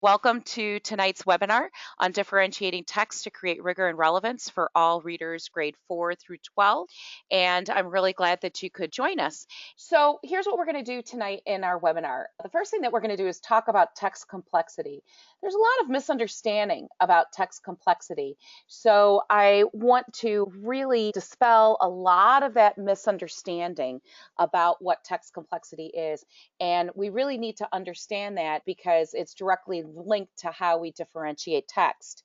Welcome to tonight's webinar on differentiating text to create rigor and relevance for all readers grade 4 through 12. And I'm really glad that you could join us. So here's what we're going to do tonight in our webinar. The first thing that we're going to do is talk about text complexity. There's a lot of misunderstanding about text complexity. So I want to really dispel a lot of that misunderstanding about what text complexity is. And we really need to understand that because it's directly linked to how we differentiate text.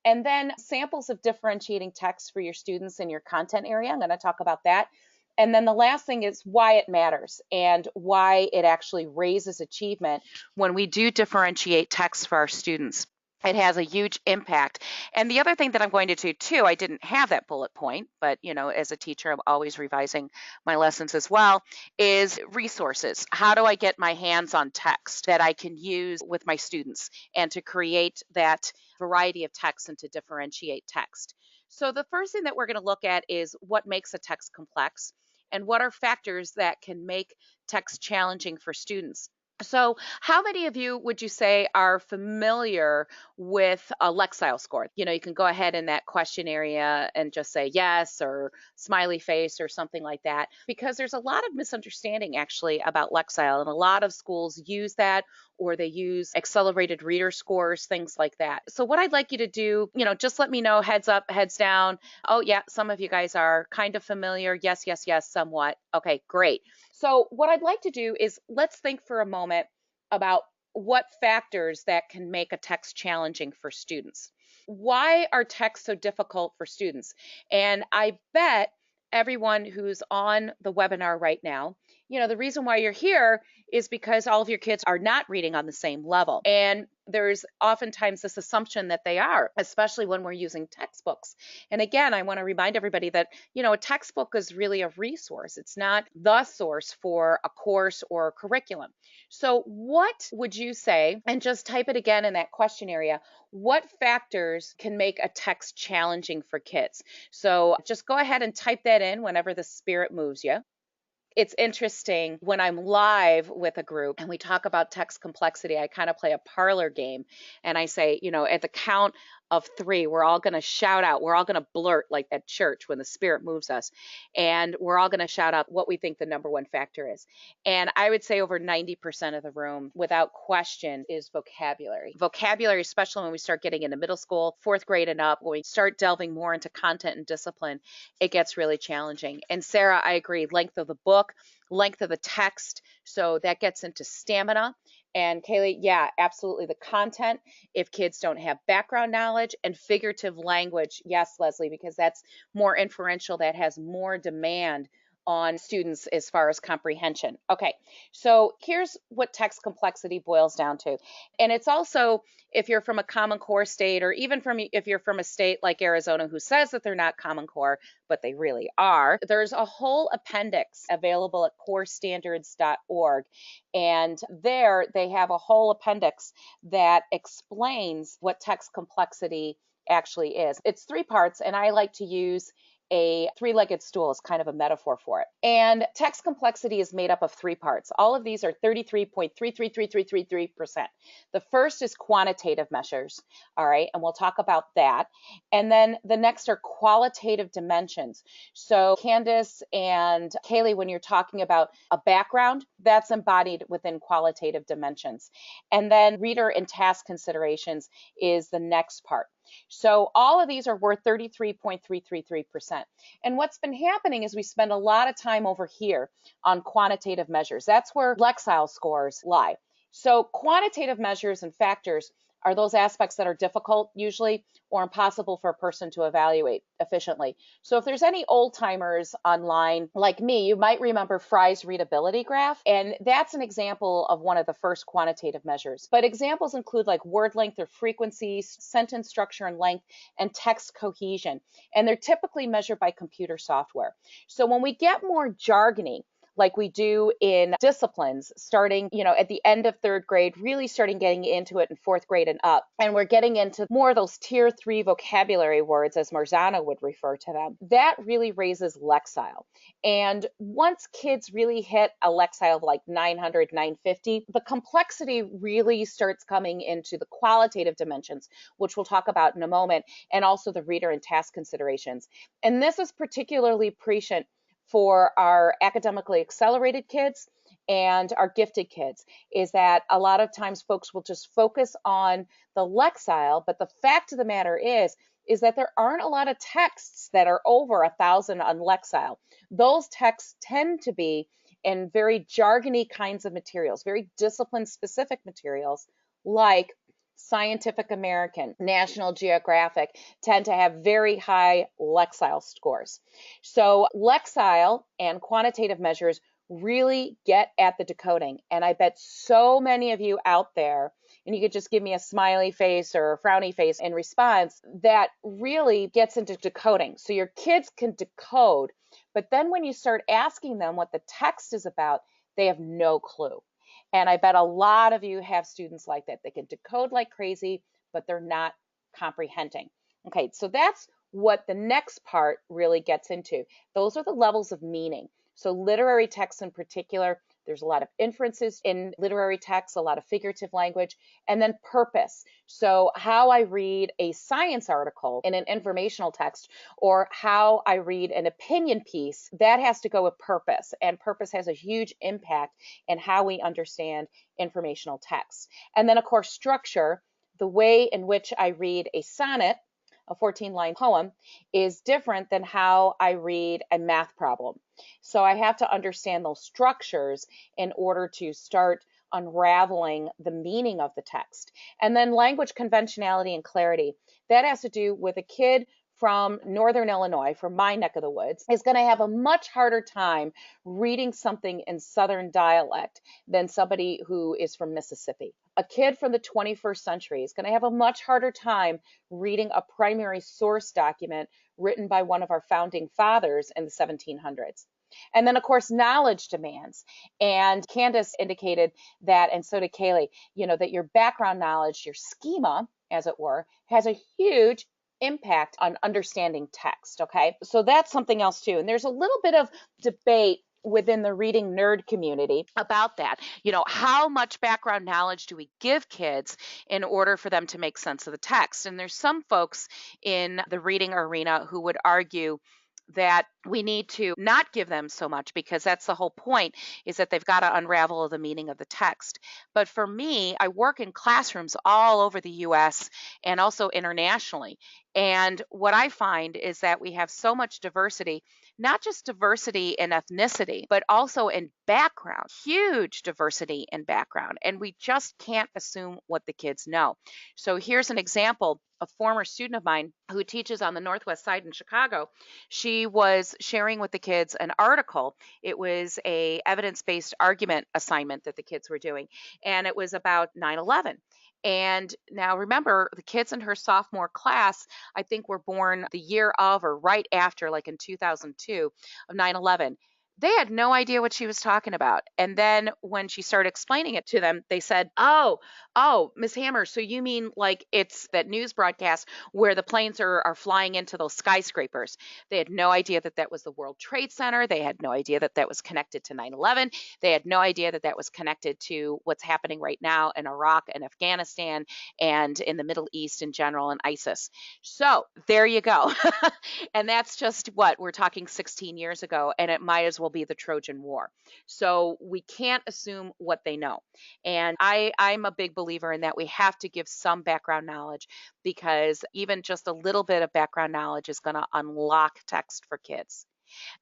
And then samples of differentiating text for your students in your content area. I'm going to talk about that. And then the last thing is why it matters and why it actually raises achievement when we do differentiate text for our students. It has a huge impact. And the other thing that I'm going to do too, I didn't have that bullet point, but as a teacher, I'm always revising my lessons as well, is resources. How do I get my hands on text that I can use with my students and to create that variety of text and to differentiate text? So the first thing that we're going to look at is what makes a text complex and what are factors that can make text challenging for students. So how many of you would you say are familiar with a Lexile score? You can go ahead in that question area and just say yes or smiley face or something like that, because there's a lot of misunderstanding actually about Lexile, and a lot of schools use that, or they use accelerated reader scores, things like that. So what I'd like you to do, just let me know, heads up, heads down. Oh yeah, some of you guys are kind of familiar. Yes, yes, yes, somewhat. Okay, great. So what I'd like to do is let's think for a moment about what factors that can make a text challenging for students. Why are texts so difficult for students? And I bet everyone who's on the webinar right now, the reason why you're here is because all of your kids are not reading on the same level. And there's oftentimes this assumption that they are, especially when we're using textbooks. And again, I want to remind everybody that, a textbook is really a resource. It's not the source for a course or a curriculum. So what would you say, and just type it again in that question area, what factors can make a text challenging for kids? So just go ahead and type that in whenever the spirit moves you. It's interesting when I'm live with a group and we talk about text complexity, I kind of play a parlor game and I say, at the count of 3, we're all going to shout out, we're all going to blurt like at church when the spirit moves us, and we're all going to shout out what we think the number one factor is. And I would say over 90% of the room, without question, is vocabulary. Vocabulary, especially when we start getting into middle school, 4th grade and up, when we start delving more into content and discipline, it gets really challenging. And Sarah, I agree, length of the book, length of the text, so that gets into stamina. And Kaylee, yeah, absolutely. The content, if kids don't have background knowledge, and figurative language, yes, Leslie, because that's more inferential, that has more demand on students as far as comprehension. Okay, so here's what text complexity boils down to. And it's also, if you're from a Common Core state, or even if you're from a state like Arizona who says that they're not Common Core, but they really are, there's a whole appendix available at corestandards.org. And there they have a whole appendix that explains what text complexity actually is. It's 3 parts, and I like to use a 3-legged stool as kind of a metaphor for it. And text complexity is made up of 3 parts. All of these are 33.33333%. The first is quantitative measures, all right, and we'll talk about that. And then the next are qualitative dimensions. So Candace and Kaylee, when you're talking about a background, that's embodied within qualitative dimensions. And then reader and task considerations is the next part. So all of these are worth 33.333%. And what's been happening is we spend a lot of time over here on quantitative measures. That's where Lexile scores lie. So quantitative measures and factors are those aspects that are difficult usually or impossible for a person to evaluate efficiently. So if there's any old timers online like me, you might remember Fry's readability graph, and that's an example of one of the first quantitative measures. But examples include like word length or frequency, sentence structure and length, and text cohesion. And they're typically measured by computer software. So when we get more jargony, like we do in disciplines, starting, at the end of third grade, really starting getting into it in fourth grade and up. And we're getting into more of those tier 3 vocabulary words, as Marzano would refer to them. That really raises Lexile. And once kids really hit a Lexile of like 900, 950, the complexity really starts coming into the qualitative dimensions, which we'll talk about in a moment, and also the reader and task considerations. And this is particularly prescient for our academically accelerated kids and our gifted kids, is that a lot of times folks will just focus on the Lexile, but the fact of the matter is that there aren't a lot of texts that are over 1,000 on Lexile. Those texts tend to be in very jargony kinds of materials, very discipline specific materials like Scientific American, National Geographic, tend to have very high Lexile scores. So Lexile and quantitative measures really get at the decoding. And I bet so many of you out there, and you could just give me a smiley face or a frowny face in response, that really gets into decoding. So your kids can decode, but then when you start asking them what the text is about, they have no clue. And I bet a lot of you have students like that. They can decode like crazy, but they're not comprehending. Okay, so that's what the next part really gets into. Those are the levels of meaning. So literary texts in particular, there's a lot of inferences in literary texts, a lot of figurative language, and then purpose. So how I read a science article in an informational text, or how I read an opinion piece, that has to go with purpose. And purpose has a huge impact in how we understand informational texts. And then, of course, structure. The way in which I read a sonnet, a 14-line poem, is different than how I read a math problem. So I have to understand those structures in order to start unraveling the meaning of the text. And then language conventionality and clarity. That has to do with a kid from Northern Illinois, from my neck of the woods, is going to have a much harder time reading something in Southern dialect than somebody who is from Mississippi. A kid from the 21st century is going to have a much harder time reading a primary source document written by one of our founding fathers in the 1700s. And then, of course, knowledge demands. And Candace indicated that, and so did Kaylee, that your background knowledge, your schema, as it were, has a huge impact on understanding text. Okay, so that's something else too. And there's a little bit of debate within the reading nerd community about that. How much background knowledge do we give kids in order for them to make sense of the text? And there's some folks in the reading arena who would argue that we need to not give them so much, because that's the whole point, is that they've got to unravel the meaning of the text. But for me, I work in classrooms all over the US and also internationally. And what I find is that we have so much diversity, not just diversity in ethnicity, but also in background, huge diversity in background. And we just can't assume what the kids know. So here's an example. A former student of mine who teaches on the Northwest Side in Chicago, she was sharing with the kids an article. It was a evidence-based argument assignment that the kids were doing, and it was about 9/11. And now remember, the kids in her sophomore class, I think, were born the year of or right after, like in 2002, of 9/11. They had no idea what she was talking about. And then when she started explaining it to them, they said, oh, Miss Hammer, so you mean like it's that news broadcast where the planes are flying into those skyscrapers? They had no idea that that was the World Trade Center. They had no idea that that was connected to 9/11. They had no idea that that was connected to what's happening right now in Iraq and Afghanistan and in the Middle East in general and ISIS. So there you go. And that's just what we're talking 16 years ago, and it might as well be the Trojan War. So we can't assume what they know. And I'm a big believer in that we have to give some background knowledge, because even just a little bit of background knowledge is going to unlock text for kids.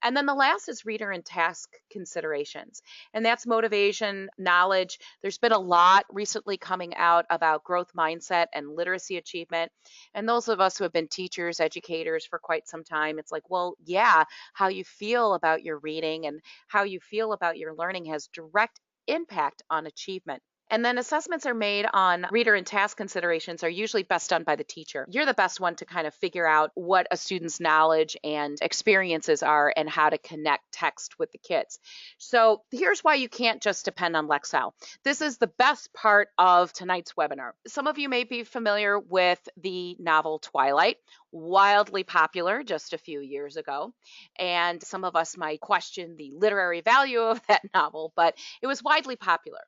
And then the last is reader and task considerations, and that's motivation, knowledge. There's been a lot recently coming out about growth mindset and literacy achievement. And those of us who have been teachers, educators for quite some time, it's like, well, yeah, how you feel about your reading and how you feel about your learning has direct impact on achievement. And then assessments are made on reader and task considerations are usually best done by the teacher. You're the best one to kind of figure out what a student's knowledge and experiences are and how to connect text with the kids. So here's why you can't just depend on Lexile. This is the best part of tonight's webinar. Some of you may be familiar with the novel Twilight, wildly popular just a few years ago. And some of us might question the literary value of that novel, but it was widely popular.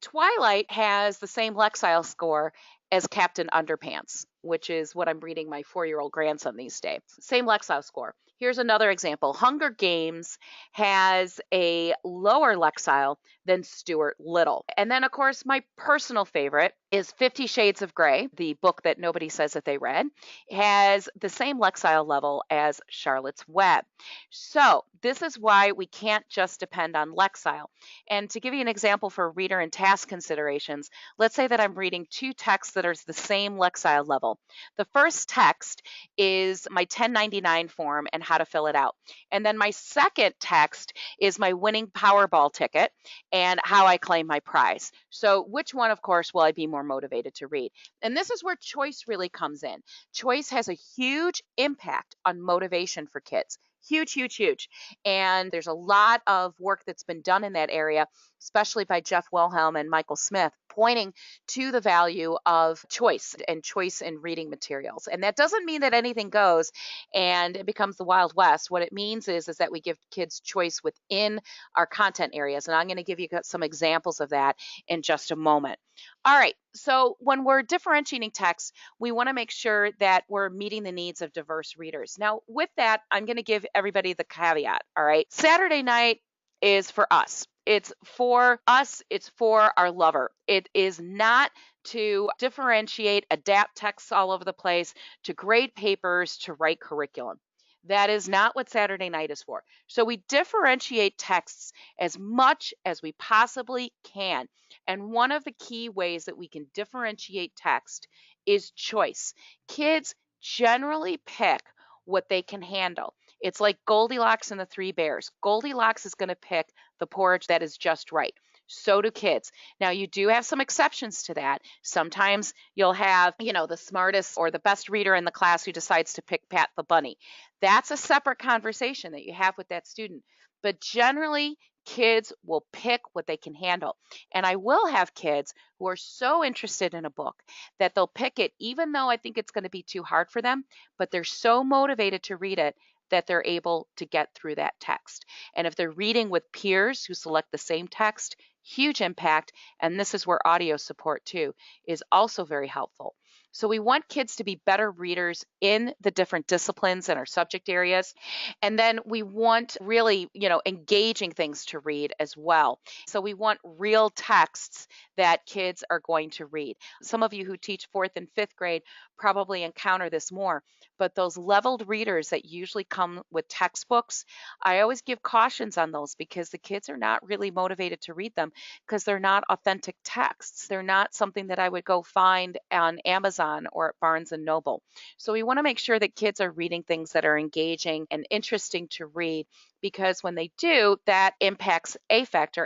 Twilight has the same Lexile score as Captain Underpants, which is what I'm reading my 4-year-old grandson these days. Same Lexile score. Here's another example. Hunger Games has a lower Lexile than Stuart Little. And then, of course, my personal favorite is 50 Shades of Grey, the book that nobody says that they read, has the same Lexile level as Charlotte's Web. So this is why we can't just depend on Lexile. And to give you an example for reader and task considerations, let's say that I'm reading two texts that are the same Lexile level. The first text is my 1099 form and how to fill it out. And then my second text is my winning Powerball ticket and how I claim my prize. So which one, of course, will I be more motivated to read? And this is where choice really comes in. Choice has a huge impact on motivation for kids. Huge, huge, huge. And there's a lot of work that's been done in that area, especially by Jeff Wilhelm and Michael Smith, pointing to the value of choice and choice in reading materials. And that doesn't mean that anything goes and it becomes the Wild West. What it means is that we give kids choice within our content areas. And I'm going to give you some examples of that in just a moment. All right, so when we're differentiating text, we want to make sure that we're meeting the needs of diverse readers. Now, with that, I'm going to give everybody the caveat, all right? Saturday night is for us. It's for us, it's for our lover. It is not to differentiate, adapt texts all over the place, to grade papers, to write curriculum. That is not what Saturday night is for. So we differentiate texts as much as we possibly can. And one of the key ways that we can differentiate text is choice. Kids generally pick what they can handle. It's like Goldilocks and the Three Bears. Goldilocks is going to pick the porridge that is just right. So do kids. Now, you do have some exceptions to that. Sometimes you'll have, the smartest or the best reader in the class who decides to pick Pat the Bunny. That's a separate conversation that you have with that student. But generally, kids will pick what they can handle. And I will have kids who are so interested in a book that they'll pick it, even though I think it's going to be too hard for them, but they're so motivated to read it that they're able to get through that text. And if they're reading with peers who select the same text, huge impact. And this is where audio support too is also very helpful. So we want kids to be better readers in the different disciplines and our subject areas. And then we want really, engaging things to read as well. So we want real texts that kids are going to read. Some of you who teach 4th and 5th grade probably encounter this more, but those leveled readers that usually come with textbooks, I always give cautions on those because the kids are not really motivated to read them because they're not authentic texts. They're not something that I would go find on Amazon or at Barnes and Noble. So we want to make sure that kids are reading things that are engaging and interesting to read, because when they do, that impacts affect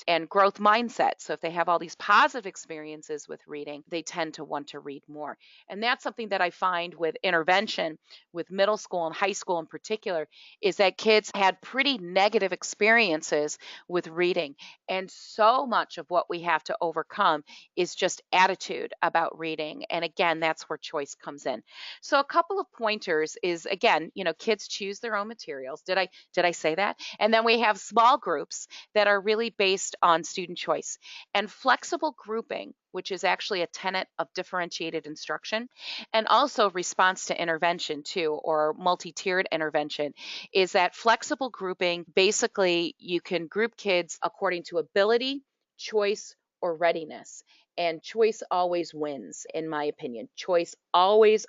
and growth mindset. So if they have all these positive experiences with reading, they tend to want to read more. And that's something that I find with intervention, with middle school and high school in particular, is that kids had pretty negative experiences with reading. And so much of what we have to overcome is just attitude about reading. And again, that's where choice comes in. So a couple of pointers is, again, kids choose their own materials. Did I say that? And then we have small groups that are really based on student choice, and flexible grouping, which is actually a tenet of differentiated instruction, and also response to intervention too, or multi-tiered intervention, is that flexible grouping, basically you can group kids according to ability, choice, or readiness. And choice always wins, in my opinion. Choice always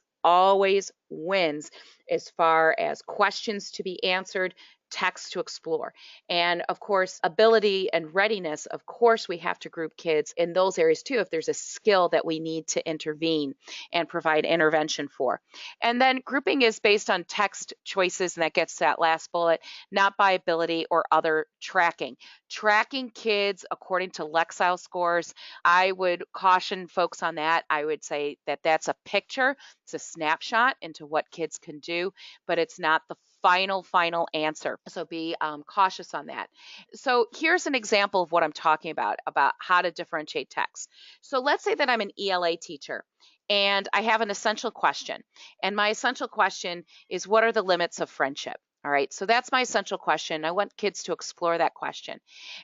wins as far as questions to be answered, text to explore. And of course, ability and readiness, of course, we have to group kids in those areas too if there's a skill that we need to intervene and provide intervention for. And then grouping is based on text choices, and that gets to that last bullet, not by ability or other tracking. Tracking kids according to Lexile scores, I would caution folks on that. I would say that that's a picture, it's a snapshot into what kids can do, but it's not the final answer. So be cautious on that. So here's an example of what I'm talking about how to differentiate text. So let's say that I'm an ELA teacher and I have an essential question. And my essential question is, what are the limits of friendship? All right, so that's my essential question. I want kids to explore that question.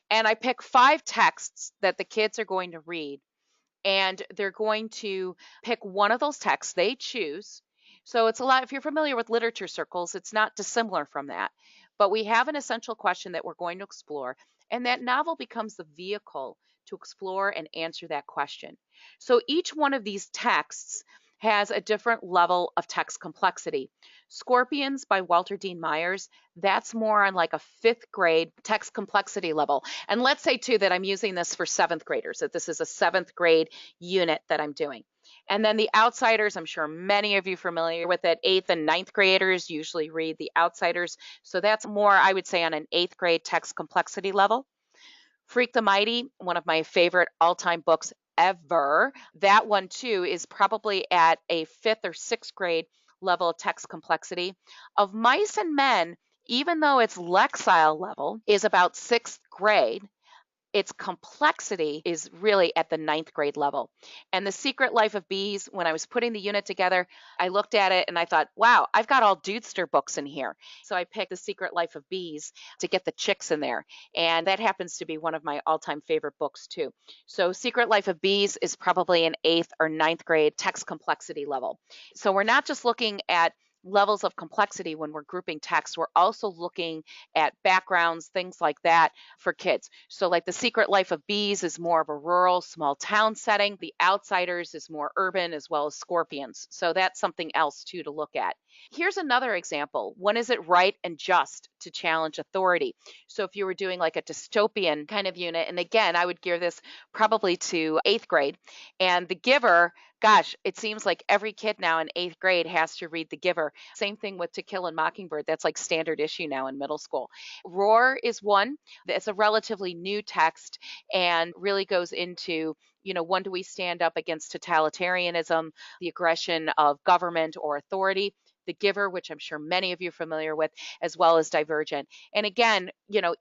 And I pick 5 texts that the kids are going to read, and they're going to pick one of those texts they choose. So it's a lot, if you're familiar with literature circles, it's not dissimilar from that. But we have an essential question that we're going to explore, and that novel becomes the vehicle to explore and answer that question. So each one of these texts has a different level of text complexity. Scorpions by Walter Dean Myers, that's more on like a 5th grade text complexity level. And let's say too that I'm using this for 7th graders, that this is a 7th grade unit that I'm doing. And then The Outsiders, I'm sure many of you are familiar with it. 8th and 9th graders usually read The Outsiders. So that's more, I would say, on an 8th grade text complexity level. Freak the Mighty, one of my favorite all-time books ever. That one too is probably at a 5th or 6th grade level of text complexity. Of Mice and Men, even though its Lexile level is about 6th grade, its complexity is really at the 9th grade level. And The Secret Life of Bees, when I was putting the unit together, I looked at it and I thought, wow, I've got all Dudester books in here. So I picked The Secret Life of Bees to get the chicks in there. And that happens to be one of my all-time favorite books too. So Secret Life of Bees is probably an 8th or 9th grade text complexity level. So we're not just looking at levels of complexity when we're grouping text, we're also looking at backgrounds, things like that for kids. So like The Secret Life of Bees is more of a rural, small town setting. The Outsiders is more urban, as well as Scorpions. So that's something else too to look at. Here's another example. When is it right and just to challenge authority? So if you were doing like a dystopian kind of unit, and again, I would gear this probably to 8th grade, and The Giver, gosh, it seems like every kid now in 8th grade has to read The Giver. Same thing with To Kill a Mockingbird. That's like standard issue now in middle school. Roar is one. It's a relatively new text and really goes into, when do we stand up against totalitarianism, the aggression of government or authority? The Giver, which I'm sure many of you are familiar with, as well as Divergent. And again,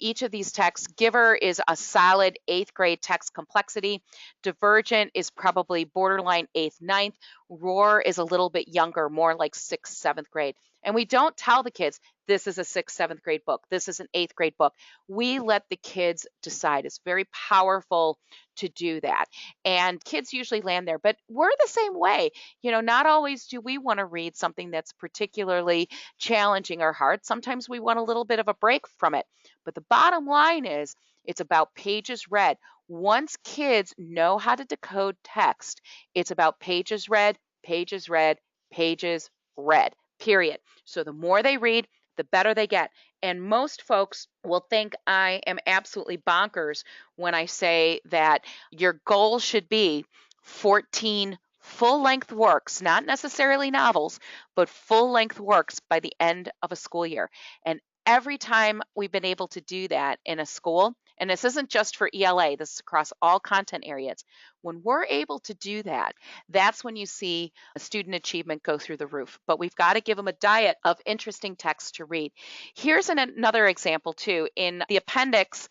each of these texts, Giver is a solid 8th grade text complexity. Divergent is probably borderline 8th, 9th. Roar is a little bit younger, more like 6th, 7th grade. And we don't tell the kids, this is a 6th, 7th grade book. This is an 8th grade book. We let the kids decide. It's very powerful to do that. And kids usually land there, but we're the same way. Not always do we want to read something that's particularly challenging or hard. Sometimes we want a little bit of a break from it. But the bottom line is it's about pages read. Once kids know how to decode text, it's about pages read, pages read, pages read, period. So the more they read, the better they get. And most folks will think I am absolutely bonkers when I say that your goal should be 14 full-length works, not necessarily novels, but full-length works by the end of a school year. And every time we've been able to do that in a school, and this isn't just for ELA, this is across all content areas, when we're able to do that, that's when you see student achievement go through the roof. But we've got to give them a diet of interesting text to read. Here's another example too. In the appendix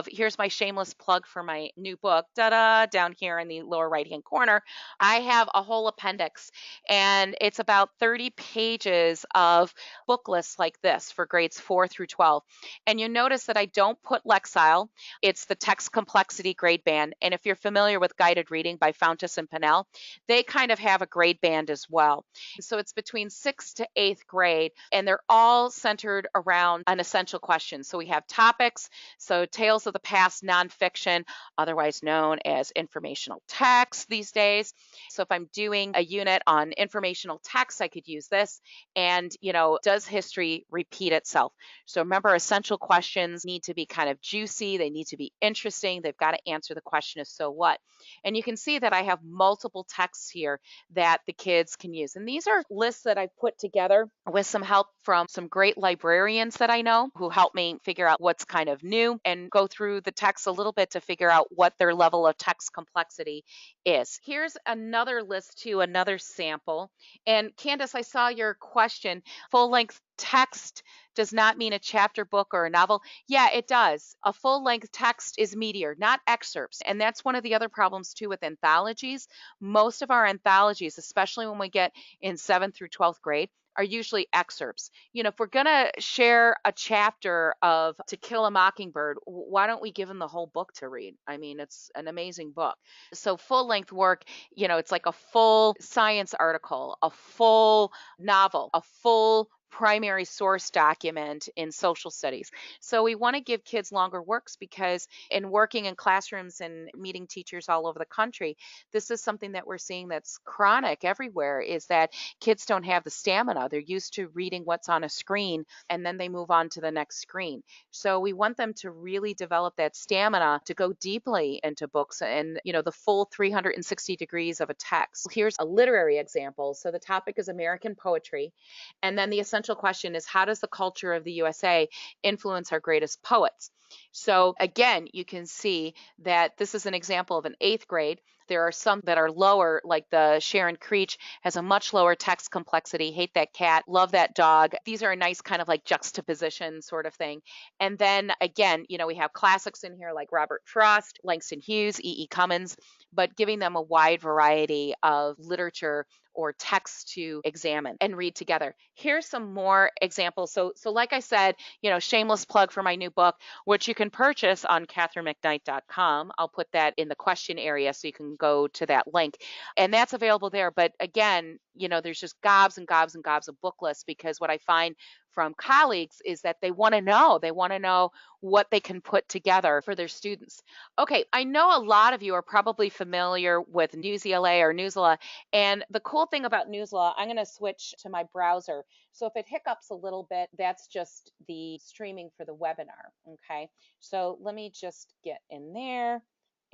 here's my shameless plug for my new book, down here in the lower right-hand corner, I have a whole appendix, and it's about 30 pages of book lists like this for grades 4 through 12. And you notice that I don't put Lexile. It's the text complexity grade band. And if you're familiar with Guided Reading by Fountas and Pinnell, they kind of have a grade band as well. So it's between 6th to 8th grade, and they're all centered around an essential question. So we have topics, so tales of the past nonfiction, otherwise known as informational text these days. So if I'm doing a unit on informational text, I could use this. And, does history repeat itself? So remember, essential questions need to be kind of juicy. They need to be interesting. They've got to answer the question of so what. And you can see that I have multiple texts here that the kids can use. And these are lists that I've put together with some help from some great librarians that I know who help me figure out what's kind of new and go through the text a little bit to figure out what their level of text complexity is. Here's another list too, another sample. And Candace, I saw your question. Full length text does not mean a chapter book or a novel. Yeah, it does. A full length text is meatier, not excerpts. And that's one of the other problems too with anthologies. Most of our anthologies, especially when we get in 7th through 12th grade, are usually excerpts. If we're going to share a chapter of To Kill a Mockingbird, why don't we give them the whole book to read? I mean, it's an amazing book. So full length work, it's like a full science article, a full novel, a full primary source document in social studies. So we want to give kids longer works because in working in classrooms and meeting teachers all over the country, this is something that we're seeing that's chronic everywhere, is that kids don't have the stamina. They're used to reading what's on a screen and then they move on to the next screen. So we want them to really develop that stamina to go deeply into books and, the full 360 degrees of a text. Here's a literary example. So the topic is American poetry. And then the essential question is, how does the culture of the USA influence our greatest poets? So again, you can see that this is an example of an 8th grade. There are some that are lower, like the Sharon Creech has a much lower text complexity. Hate that cat, love that dog. These are a nice kind of like juxtaposition sort of thing. And then again, we have classics in here like Robert Frost, Langston Hughes, E.E. Cummins, but giving them a wide variety of literature or text to examine and read together. Here's some more examples. So like I said, shameless plug for my new book, which you can purchase on KatherineMcKnight.com. I'll put that in the question area so you can go to that link. And that's available there. But again, there's just gobs and gobs and gobs of book lists, because what I find from colleagues is that they want to know what they can put together for their students. Okay, I know a lot of you are probably familiar with Newsela or Newsela, and the cool thing about Newsela, I'm going to switch to my browser. So if it hiccups a little bit, that's just the streaming for the webinar, okay? So let me just get in there.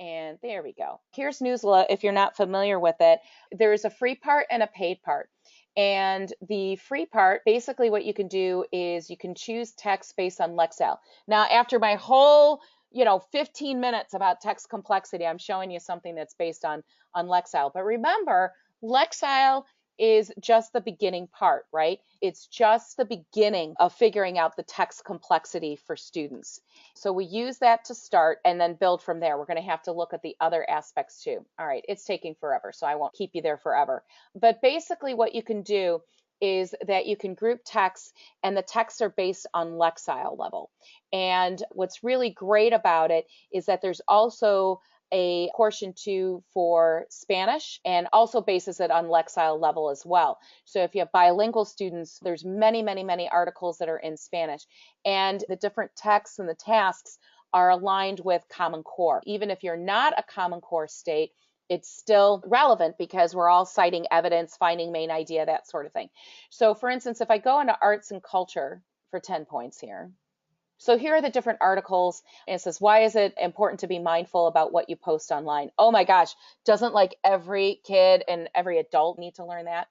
And there we go. Here's Newsela. If you're not familiar with it, there's a free part and a paid part. And the free part, basically what you can do is you can choose text based on Lexile. Now, after my whole 15 minutes about text complexity, I'm showing you something that's based on Lexile. But remember, Lexile is just the beginning part, right? It's just the beginning of figuring out the text complexity for students. So we use that to start and then build from there. We're going to have to look at the other aspects too. All right, it's taking forever, so I won't keep you there forever. But basically what you can do is that you can group texts, and the texts are based on Lexile level. And what's really great about it is that there's also a portion too for Spanish, and also bases it on Lexile level as well. So if you have bilingual students, there's many, many, many articles that are in Spanish, and the different texts and the tasks are aligned with Common Core. Even if you're not a Common Core state, it's still relevant because we're all citing evidence, finding main idea, that sort of thing. So for instance, if I go into arts and culture for 10 points here, so here are the different articles, and it says, why is it important to be mindful about what you post online? Oh my gosh, doesn't like every kid and every adult need to learn that?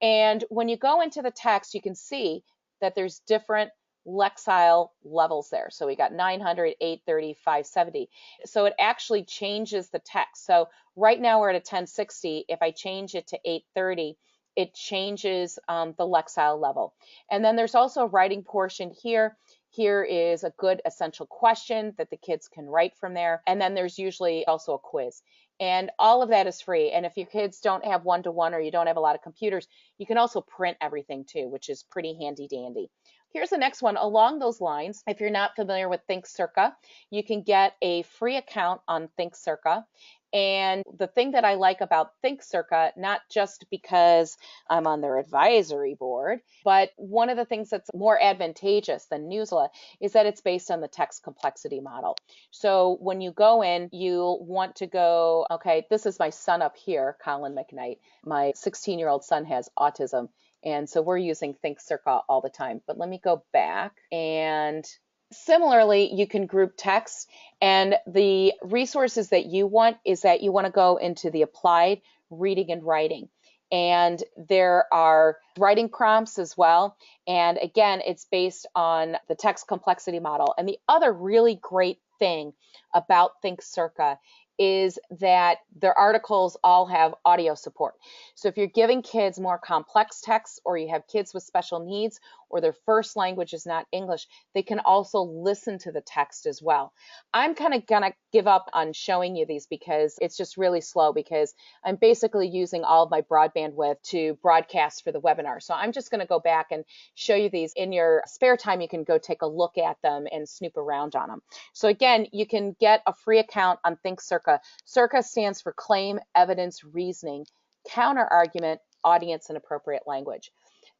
And when you go into the text, you can see that there's different Lexile levels there. So we got 900, 830, 570. So it actually changes the text. So right now we're at a 1060. If I change it to 830, it changes the Lexile level. And then there's also a writing portion here. Here is a good essential question that the kids can write from there. And then there's usually also a quiz. And all of that is free. And if your kids don't have one-to-one or you don't have a lot of computers, you can also print everything too, which is pretty handy dandy. Here's the next one. Along those lines, if you're not familiar with ThinkCirca, you can get a free account on ThinkCirca. And the thing that I like about ThinkCirca, not just because I'm on their advisory board, but one of the things that's more advantageous than Newsla is that it's based on the text complexity model. So when you go in, you'll want to go, okay, this is my son up here, Colin McKnight. My 16-year-old son has autism. And so we're using ThinkCirca all the time. But let me go back. And similarly, you can group text. And the resources that you want is that you want to go into the applied reading and writing. And there are writing prompts as well. And again, it's based on the text complexity model. And the other really great thing about ThinkCirca is that their articles all have audio support. So if you're giving kids more complex texts, or you have kids with special needs, or their first language is not English, they can also listen to the text as well. I'm kind of gonna give up on showing you these because it's just really slow, because I'm basically using all of my broadband width to broadcast for the webinar. So I'm just gonna go back and show you these. In your spare time, you can go take a look at them and snoop around on them. So again, you can get a free account on ThinkCirca. CIRCA stands for Claim, Evidence, Reasoning, Counter Argument, Audience, and Appropriate Language.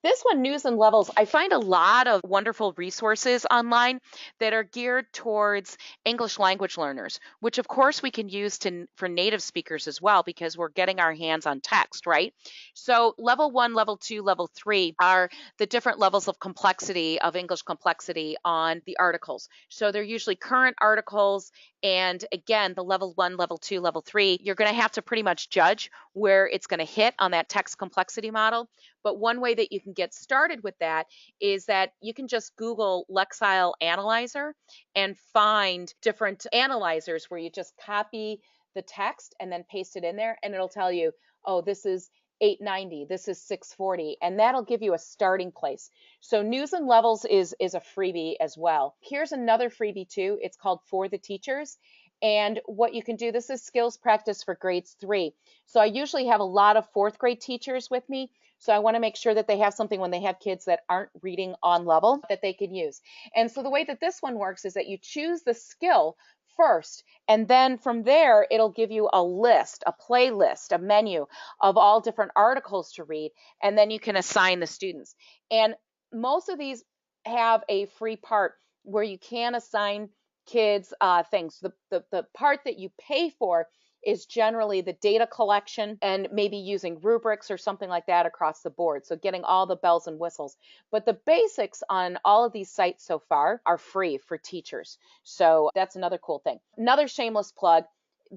This one, News and Levels, I find a lot of wonderful resources online that are geared towards English language learners, which of course we can use for native speakers as well, because we're getting our hands on text, right? So level 1, level 2, level 3 are the different levels of complexity, of English complexity on the articles. So they're usually current articles. And again, the level 1, level 2, level 3, you're going to have to pretty much judge where it's going to hit on that text complexity model. But one way that you can get started with that is that you can just Google Lexile Analyzer and find different analyzers where you just copy the text and then paste it in there, and it'll tell you, oh, this is 890, this is 640, and that'll give you a starting place. So News and Levels is a freebie as well. Here's another freebie too. It's called For the Teachers. And what you can do, this is skills practice for grades 3. So I usually have a lot of 4th grade teachers with me. So I want to make sure that they have something when they have kids that aren't reading on level that they can use. And so the way that this one works is that you choose the skill first, and then from there, it'll give you a list, a playlist, a menu of all different articles to read, and then you can assign the students. And most of these have a free part where you can assign kids things. The part that you pay for is generally the data collection and maybe using rubrics or something like that across the board. So getting all the bells and whistles. But the basics on all of these sites so far are free for teachers. So that's another cool thing. Another shameless plug.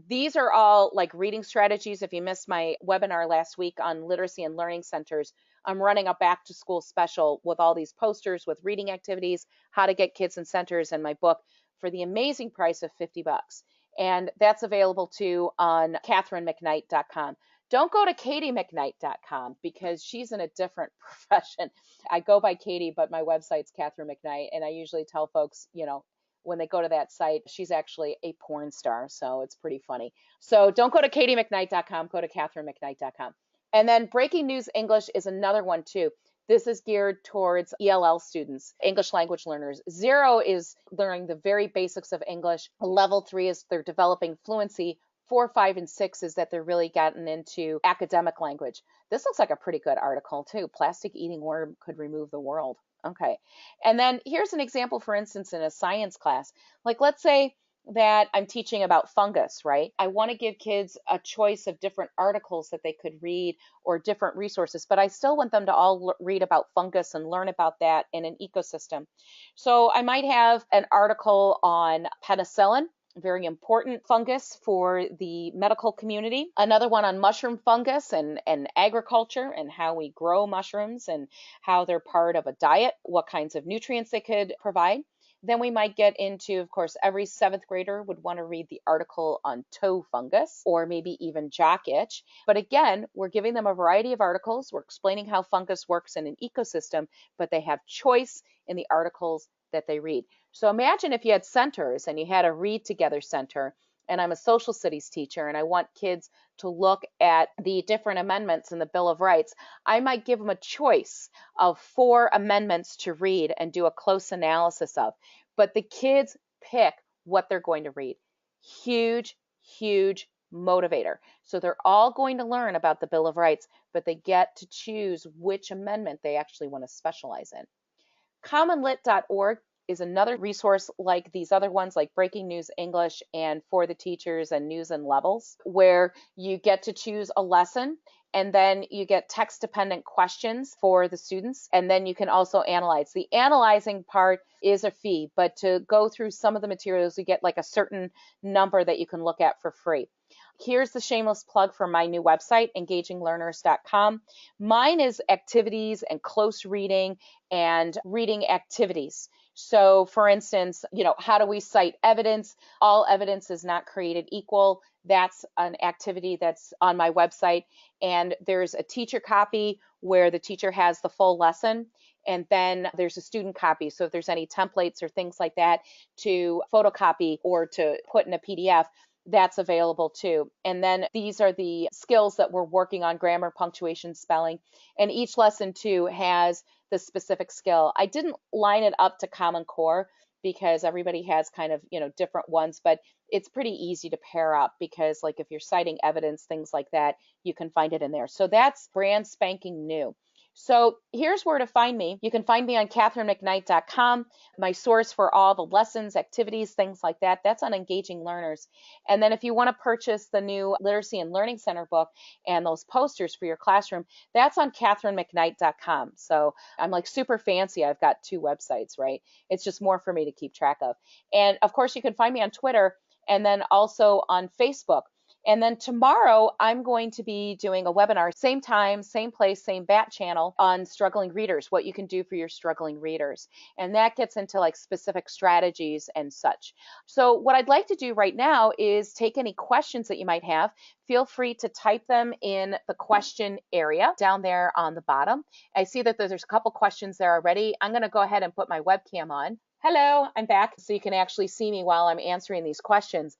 These are all like reading strategies. If you missed my webinar last week on literacy and learning centers, I'm running a back to school special with all these posters with reading activities, how to get kids in centers, and my book for the amazing price of $50. And that's available too on katherinemcknight.com. Don't go to katiemcknight.com because she's in a different profession. I go by Katie, but my website's Catherine McKnight. And I usually tell folks, when they go to that site, she's actually a porn star. So it's pretty funny. So don't go to katiemcknight.com, go to katherinemcknight.com. And then Breaking News English is another one too. This is geared towards ELL students, English language learners. 0 is learning the very basics of English. Level 3 is they're developing fluency. 4, 5, and 6 is that they're really gotten into academic language. This looks like a pretty good article too. Plastic eating worm could remove the world. Okay. And then here's an example, for instance, in a science class. Like let's say that I'm teaching about fungus, right? I want to give kids a choice of different articles that they could read or different resources, but I still want them to all read about fungus and learn about that in an ecosystem. So I might have an article on penicillin, very important fungus for the medical community. Another one on mushroom fungus and agriculture and how we grow mushrooms and how they're part of a diet, what kinds of nutrients they could provide. Then we might get into, of course, every 7th grader would want to read the article on toe fungus or maybe even jock itch. But again, we're giving them a variety of articles. We're explaining how fungus works in an ecosystem, but they have choice in the articles that they read. So imagine if you had centers and you had a read together center, and I'm a social studies teacher and I want kids to look at the different amendments in the Bill of Rights, I might give them a choice of 4 amendments to read and do a close analysis of. But the kids pick what they're going to read. Huge, huge motivator. So they're all going to learn about the Bill of Rights, but they get to choose which amendment they actually want to specialize in. Commonlit.org is another resource like these other ones, like Breaking News English and For the Teachers and News and Levels, where you get to choose a lesson and then you get text dependent questions for the students, and then you can also analyze. The analyzing part is a fee, but to go through some of the materials, you get like a certain number that you can look at for free. Here's the shameless plug for my new website, engaginglearners.com. Mine is activities and close reading and reading activities. So for instance, how do we cite evidence? All evidence is not created equal. That's an activity that's on my website. And there's a teacher copy where the teacher has the full lesson. And then there's a student copy. So if there's any templates or things like that to photocopy or to put in a PDF, that's available too. And then these are the skills that we're working on: grammar, punctuation, spelling. And each lesson too has the specific skill. I didn't line it up to Common Core because everybody has kind of, different ones, but it's pretty easy to pair up because like if you're citing evidence, things like that, you can find it in there. So that's brand spanking new. So here's where to find me. You can find me on catherinemcknight.com, my source for all the lessons, activities, things like that. That's on Engaging Learners. And then if you want to purchase the new Literacy and Learning Center book and those posters for your classroom, that's on catherinemcknight.com. So I'm like super fancy. I've got 2 websites, right? It's just more for me to keep track of. And of course, you can find me on Twitter and then also on Facebook. And then tomorrow, I'm going to be doing a webinar, same time, same place, same bat channel, on struggling readers, what you can do for your struggling readers. And that gets into like specific strategies and such. So what I'd like to do right now is take any questions that you might have. Feel free to type them in the question area down there on the bottom. I see that there's a couple questions there already. I'm going to go ahead and put my webcam on. Hello, I'm back, so you can actually see me while I'm answering these questions.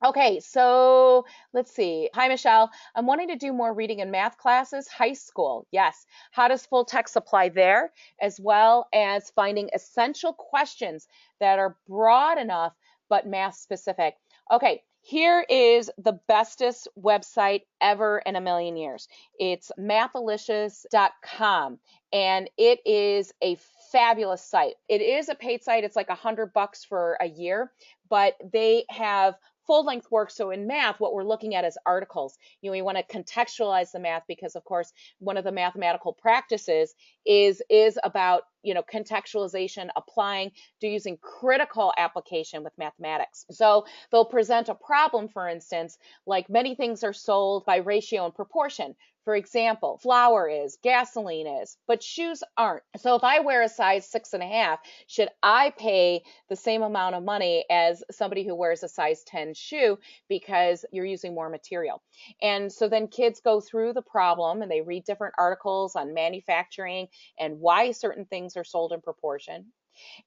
Okay, so let's see. Hi, Michelle. I'm wanting to do more reading and math classes, high school. Yes. How does full text apply there? As well as finding essential questions that are broad enough but math specific. Okay, here is the bestest website ever in a million years. It's mathalicious.com, and it is a fabulous site. It is a paid site. It's like $100 for a year, but they have full-length work. So in math, what we're looking at is articles. We want to contextualize the math because, of course, one of the mathematical practices is about contextualization, applying to using critical application with mathematics. So they'll present a problem, for instance, like many things are sold by ratio and proportion. For example, flour is, gasoline is, but shoes aren't. So if I wear a size 6.5, should I pay the same amount of money as somebody who wears a size 10 shoe because you're using more material? And so then kids go through the problem and they read different articles on manufacturing and why certain things are sold in proportion.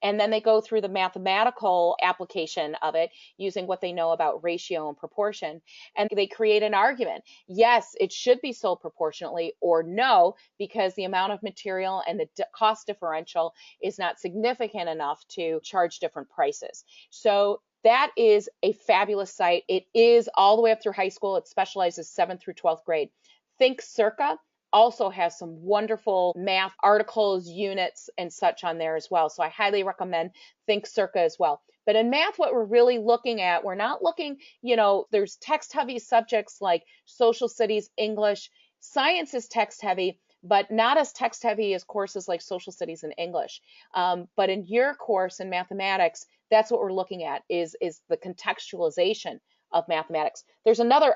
And then they go through the mathematical application of it using what they know about ratio and proportion. And they create an argument. Yes, it should be sold proportionately, or no, because the amount of material and the cost differential is not significant enough to charge different prices. So that is a fabulous site. It is all the way up through high school. It specializes 7th through 12th grade. Think Circa also has some wonderful math articles, units, and such on there as well. So I highly recommend Think Circa as well. But in math, what we're really looking at, we're not looking, there's text-heavy subjects like social studies, English. Science is text-heavy, but not as text-heavy as courses like social studies and English. But in your course in mathematics, that's what we're looking at is the contextualization of mathematics. There's another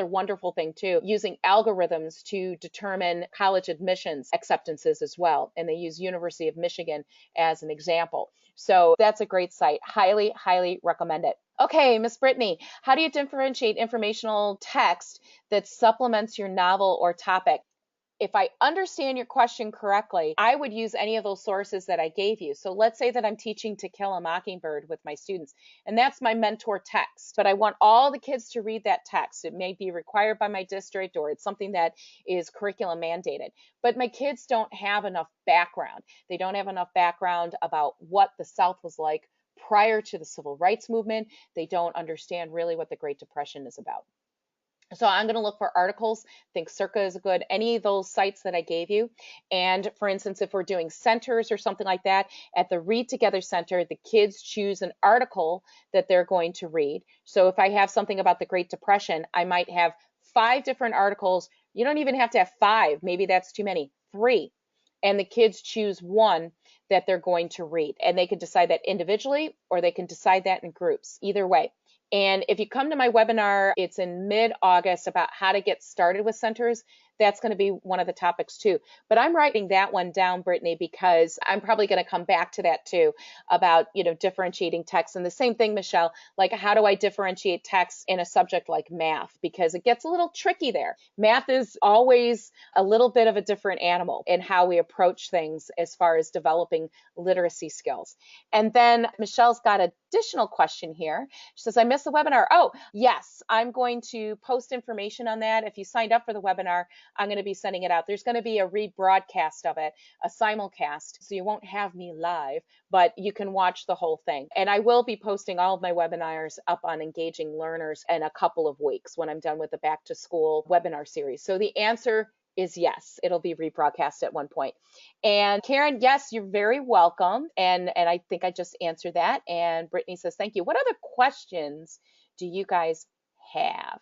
wonderful thing too, using algorithms to determine college admissions acceptances as well. And they use University of Michigan as an example. So that's a great site. Highly, highly recommend it. Okay, Miss Brittany, how do you differentiate informational text that supplements your novel or topic? if I understand your question correctly, I would use any of those sources that I gave you. So let's say that I'm teaching To Kill a Mockingbird with my students, and that's my mentor text, but I want all the kids to read that text. It may be required by my district, or it's something that is curriculum mandated, but my kids don't have enough background. They don't have enough background about what the South was like prior to the civil rights movement. They don't understand really what the Great Depression is about. So I'm going to look for articles. I think Circa is good, any of those sites that I gave you. And for instance, if we're doing centers or something like that, at the Read Together Center, the kids choose an article that they're going to read. So if I have something about the Great Depression, I might have 5 different articles. You don't even have to have 5. Maybe that's too many. 3. And the kids choose one that they're going to read. And they can decide that individually, or they can decide that in groups. Either way. And if you come to my webinar, it's in mid-August, about how to get started with centers. That's going to be one of the topics too. But I'm writing that one down, Brittany, because I'm probably going to come back to that too, about, differentiating text. And the same thing, Michelle, like, how do I differentiate text in a subject like math? Because it gets a little tricky there. Math is always a little bit of a different animal in how we approach things as far as developing literacy skills. And then Michelle's got an additional question here. She says, I missed the webinar. Oh, yes, I'm going to post information on that. If you signed up for the webinar, I'm going to be sending it out. There's going to be a rebroadcast of it, a simulcast. So you won't have me live, but you can watch the whole thing. And I will be posting all of my webinars up on Engaging Learners in a couple of weeks when I'm done with the back to school webinar series. So the answer is yes, it'll be rebroadcast at one point. And Karen, yes, you're very welcome. And I think I just answered that. And Brittany says, thank you. What other questions do you guys have?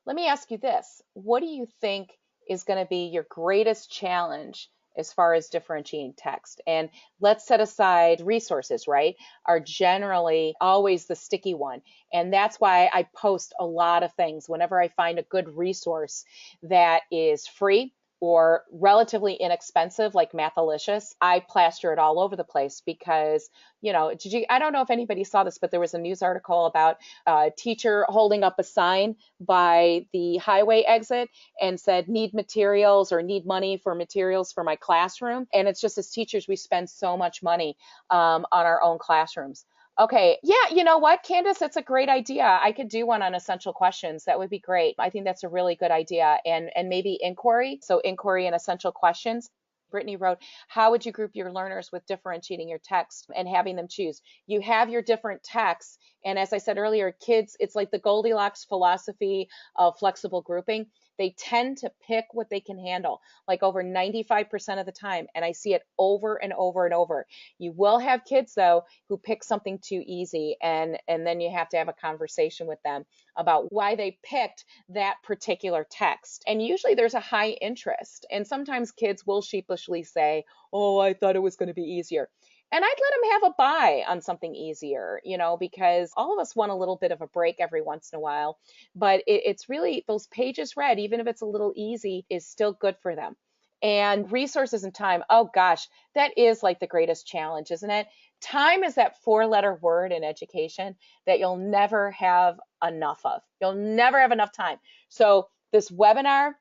Let me ask you this. What do you think is going to be your greatest challenge as far as differentiating text? And let's set aside resources, right? Are generally always the sticky one. And that's why I post a lot of things. Whenever I find a good resource that is free or relatively inexpensive, like Mathalicious, I plaster it all over the place because, I don't know if anybody saw this, but there was a news article about a teacher holding up a sign by the highway exit and said, need materials or need money for materials for my classroom. And it's just, as teachers, we spend so much money on our own classrooms. Okay. Yeah. You know what, Candace, it's a great idea. I could do one on essential questions. That would be great. I think that's a really good idea. And maybe inquiry. So inquiry and essential questions. Brittany wrote, how would you group your learners with differentiating your text and having them choose? You have your different texts. And as I said earlier, kids, it's like the Goldilocks philosophy of flexible grouping. They tend to pick what they can handle, like over 95% of the time. And I see it over and over and over. You will have kids, though, who pick something too easy. And then you have to have a conversation with them about why they picked that particular text. And usually there's a high interest. And sometimes kids will sheepishly say, oh, I thought it was going to be easier. And I'd let them have a buy on something easier, because all of us want a little bit of a break every once in a while. But it's really those pages read, even if it's a little easy, is still good for them. And resources and time, oh gosh, that is like the greatest challenge, isn't it? Time is that 4-letter word in education that you'll never have enough of. You'll never have enough time. So this webinar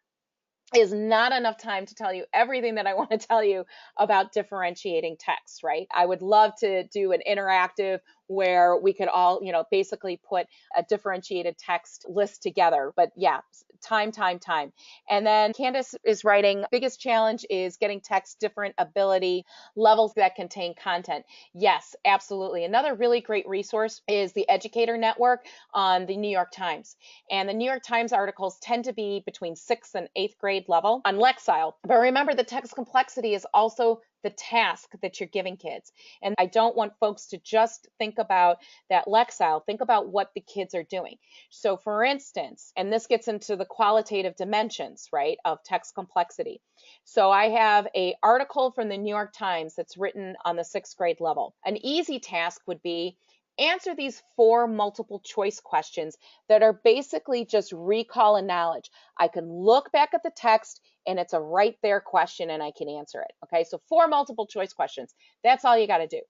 is not enough time to tell you everything that I want to tell you about differentiating text, right? I would love to do an interactive where we could all, basically put a differentiated text list together. But yeah, time. And then Candace is writing, biggest challenge is getting text different ability levels that contain content. Yes, absolutely. Another really great resource is the Educator Network on the New York Times. And the New York Times articles tend to be between 6th and 8th grade level on Lexile. But remember, the text complexity is also the task that you're giving kids. And I don't want folks to just think about that Lexile, think about what the kids are doing. So for instance, and this gets into the qualitative dimensions, right, of text complexity. So I have an article from the New York Times that's written on the 6th grade level. An easy task would be answer these 4 multiple choice questions that are basically just recall and knowledge. I can look back at the text and it's a right there question and I can answer it. Okay, so 4 multiple choice questions. That's all you got to do.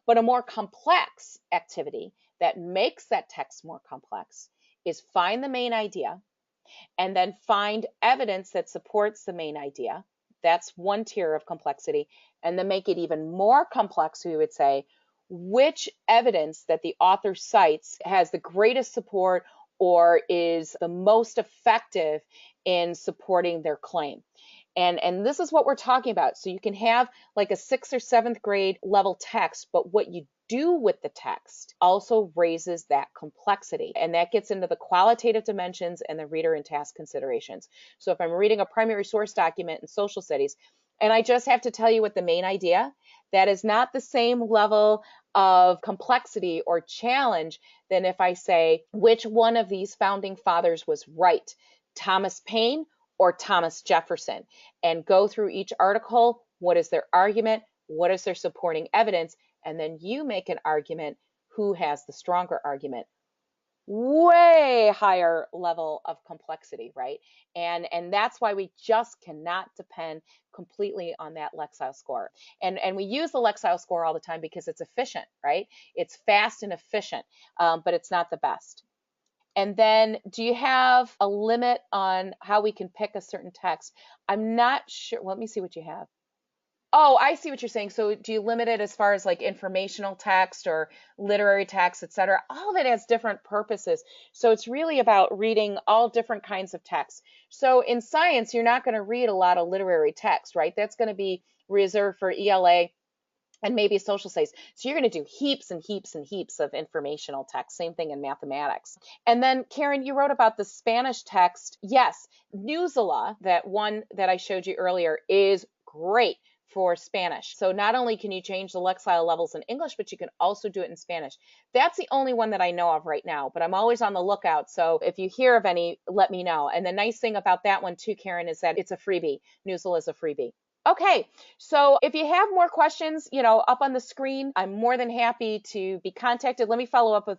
But a more complex activity that makes that text more complex is find the main idea, and then find evidence that supports the main idea. That's one tier of complexity. And then make it even more complex, we would say, which evidence that the author cites has the greatest support or is the most effective in supporting their claim. And this is what we're talking about. So you can have like a 6th or 7th grade level text, but what you do with the text also raises that complexity. And that gets into the qualitative dimensions and the reader and task considerations. So if I'm reading a primary source document in social studies, and I just have to tell you what the main idea, that is not the same level of complexity or challenge than if I say, which one of these founding fathers was right, Thomas Paine or Thomas Jefferson, and go through each article. What is their argument? What is their supporting evidence? And then you make an argument. Who has the stronger argument? Way higher level of complexity, right? And that's why we just cannot depend completely on that Lexile score. And we use the Lexile score all the time because it's efficient, right? It's fast and efficient, but it's not the best. And then do you have a limit on how we can pick a certain text? I'm not sure. Let me see what you have. Oh, I see what you're saying. So do you limit it as far as like informational text or literary text, et cetera? All of it has different purposes. So it's really about reading all different kinds of texts. So in science, you're not going to read a lot of literary text, right? That's going to be reserved for ELA and maybe social studies. So you're going to do heaps and heaps and heaps of informational text. Same thing in mathematics. And then Karen, you wrote about the Spanish text. Yes, Newsela, that one that I showed you earlier, is great for Spanish. So not only can you change the Lexile levels in English, but you can also do it in Spanish. That's the only one that I know of right now, but I'm always on the lookout. So if you hear of any, let me know. And the nice thing about that one too, Karen, is that it's a freebie. Newsela is a freebie. Okay, so if you have more questions, up on the screen, I'm more than happy to be contacted. Let me follow up with,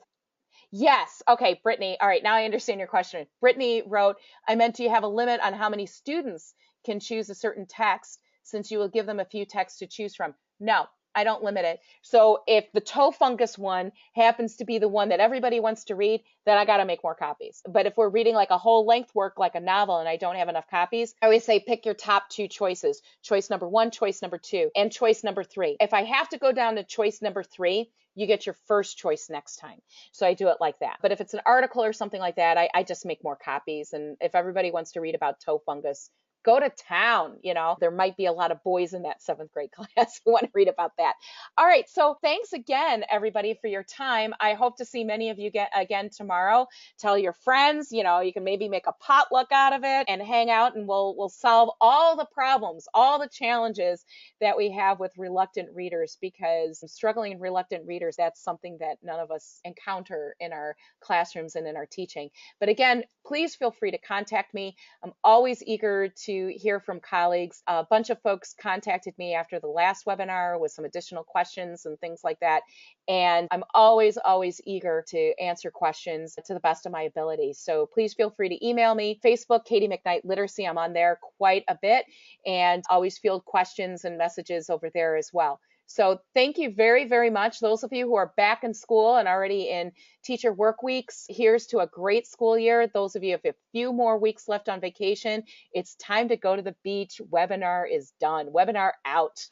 yes. Okay, Brittany. All right, now I understand your question. Brittany wrote, I meant, do you have a limit on how many students can choose a certain text since you will give them a few texts to choose from? No, I don't limit it. So if the toe fungus one happens to be the one that everybody wants to read, then I got to make more copies. But if we're reading like a whole length work, like a novel, and I don't have enough copies, I always say pick your top 2 choices. Choice number 1, choice number 2, and choice number 3. If I have to go down to choice number 3, you get your first choice next time. So I do it like that. But if it's an article or something like that, I just make more copies. And if everybody wants to read about toe fungus, go to town. There might be a lot of boys in that 7th grade class who want to read about that. All right, so thanks again, everybody, for your time. I hope to see many of you again tomorrow. Tell your friends. You can maybe make a potluck out of it and hang out, and we'll solve all the problems, all the challenges that we have with reluctant readers, because struggling reluctant readers, that's something that none of us encounter in our classrooms and in our teaching. But again, please feel free to contact me. I'm always eager to hear from colleagues. A bunch of folks contacted me after the last webinar with some additional questions and things like that. And I'm always, always eager to answer questions to the best of my ability. So please feel free to email me. Facebook, Katie McKnight Literacy. I'm on there quite a bit and always field questions and messages over there as well. So thank you very, very much. Those of you who are back in school and already in teacher work weeks, here's to a great school year. Those of you who have a few more weeks left on vacation, it's time to go to the beach. Webinar is done. Webinar out.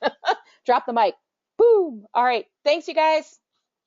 Drop the mic. Boom. All right. Thanks, you guys.